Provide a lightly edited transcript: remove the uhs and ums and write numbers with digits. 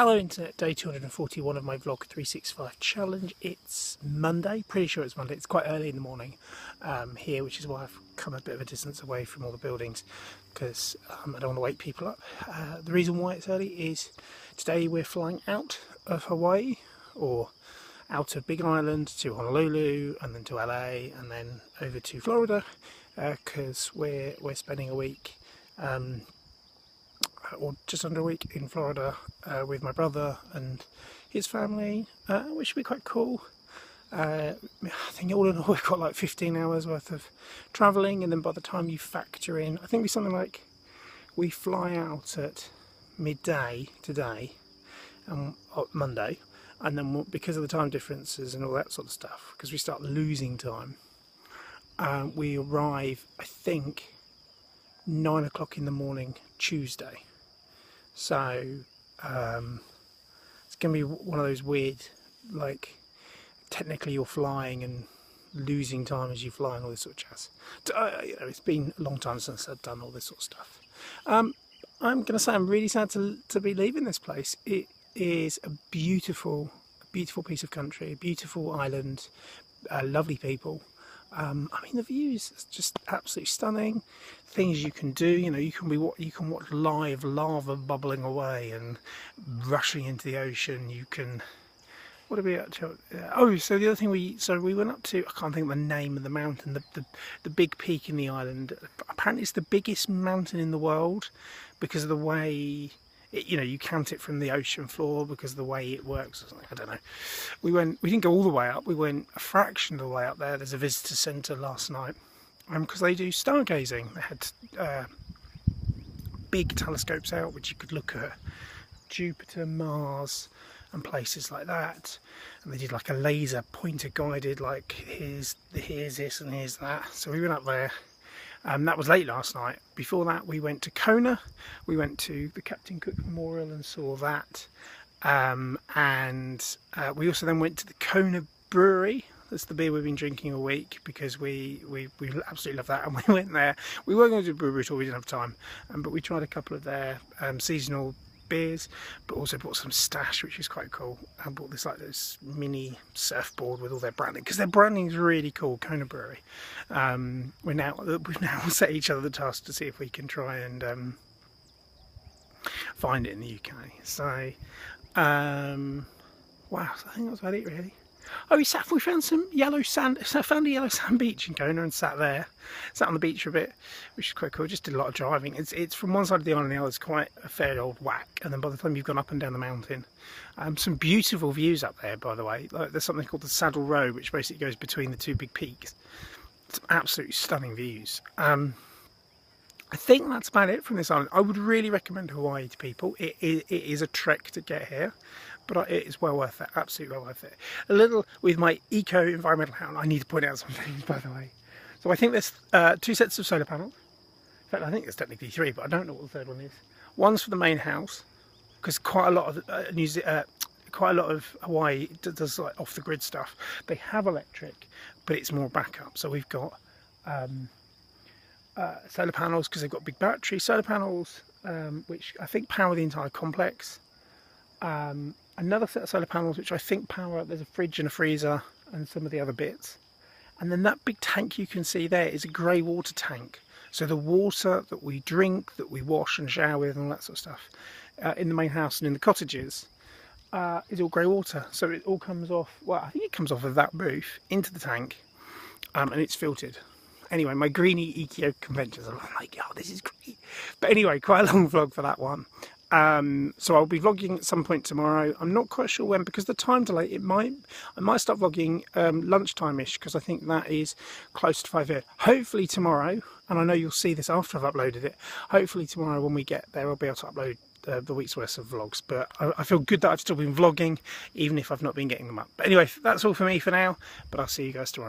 Hello Internet, day 241 of my Vlog 365 challenge. It's Monday, pretty sure it's Monday. It's quite early in the morning here, which is why I've come a bit of a distance away from all the buildings because I don't want to wake people up. The reason why it's early is today we're flying out of Hawaii, or out of Big Island to Honolulu, and then to LA, and then over to Florida because we're spending a week or just under a week in Florida with my brother and his family, which will be quite cool. I think all in all we've got like 15 hours worth of travelling, and then by the time you factor in, I think it's something like we fly out at midday today, Monday, and then because of the time differences and all that sort of stuff, because we start losing time, we arrive, I think, 9 o'clock in the morning Tuesday. So it's going to be one of those weird, like, technically you're flying and losing time as you fly and all this sort of jazz. It's been a long time since I've done all this sort of stuff. I'm going to say I'm really sad to be leaving this place. It is a beautiful piece of country, a beautiful island, lovely people. I mean, the views is just absolutely stunning. Things you can do, you can watch live lava bubbling away and rushing into the ocean. You can, what are we up to? Oh, so the other thing we went up to, I can't think of the name of the mountain, the big peak in the island. Apparently it's the biggest mountain in the world because of the way you count it from the ocean floor because of the way it works. I don't know. We didn't go all the way up. We went a fraction of the way up there. There's a visitor centre last night because they do stargazing. They had big telescopes out which you could look at Jupiter, Mars and places like that. And they did like a laser pointer guided, like here's this and here's that. So we went up there. That was late last night. Before that we went to Kona. We went to the Captain Cook Memorial and saw that. We also then went to the Kona Brewery. That's the beer we've been drinking all week because we absolutely love that. And we went there. We were going to do the brewery tour, we didn't have time. But we tried a couple of their seasonal beers, but also bought some stash, which is quite cool. I bought this mini surfboard with all their branding because their branding is really cool. Kona Brewery. We've now set each other the task to see if we can try and find it in the UK. So wow, I think that's about it really. Oh, we found some yellow sand. So I found a yellow sand beach in Kona and sat on the beach for a bit, which is quite cool. Just did a lot of driving. It's from one side of the island to the other. It's quite a fair old whack, and then by the time you've gone up and down the mountain, some beautiful views up there. By the way, like, there's something called the Saddle Road, which basically goes between the two big peaks. Some absolutely stunning views. I think that's about it from this island. I would really recommend Hawaii to people. It is a trek to get here, but it is well worth it, absolutely well worth it. A little with my eco-environmental hat on, I need to point out some things, by the way. So I think there's 2 sets of solar panels. In fact, I think there's technically 3, but I don't know what the third one is. One's for the main house, because quite a lot of Hawaii does like off-the-grid stuff. They have electric, but it's more backup. So we've got solar panels because they've got big battery solar panels, which I think power the entire complex. Another set of solar panels which I think power, there's a fridge and a freezer and some of the other bits. And then that big tank you can see there is a grey water tank. So the water that we drink, that we wash and shower with and all that sort of stuff in the main house and in the cottages is all grey water. So it all comes off, well, I think it comes off of that roof into the tank and it's filtered. Anyway, my greeny eco conventions, I'm like, oh, this is great. But anyway, quite a long vlog for that one. So I'll be vlogging at some point tomorrow. I'm not quite sure when because the time delay. I might start vlogging lunchtime-ish because I think that is close to 5 here. Hopefully tomorrow, and I know you'll see this after I've uploaded it. Hopefully tomorrow when we get there, I'll be able to upload the week's worth of vlogs. But I feel good that I've still been vlogging, even if I've not been getting them up. But anyway, that's all for me for now. But I'll see you guys tomorrow.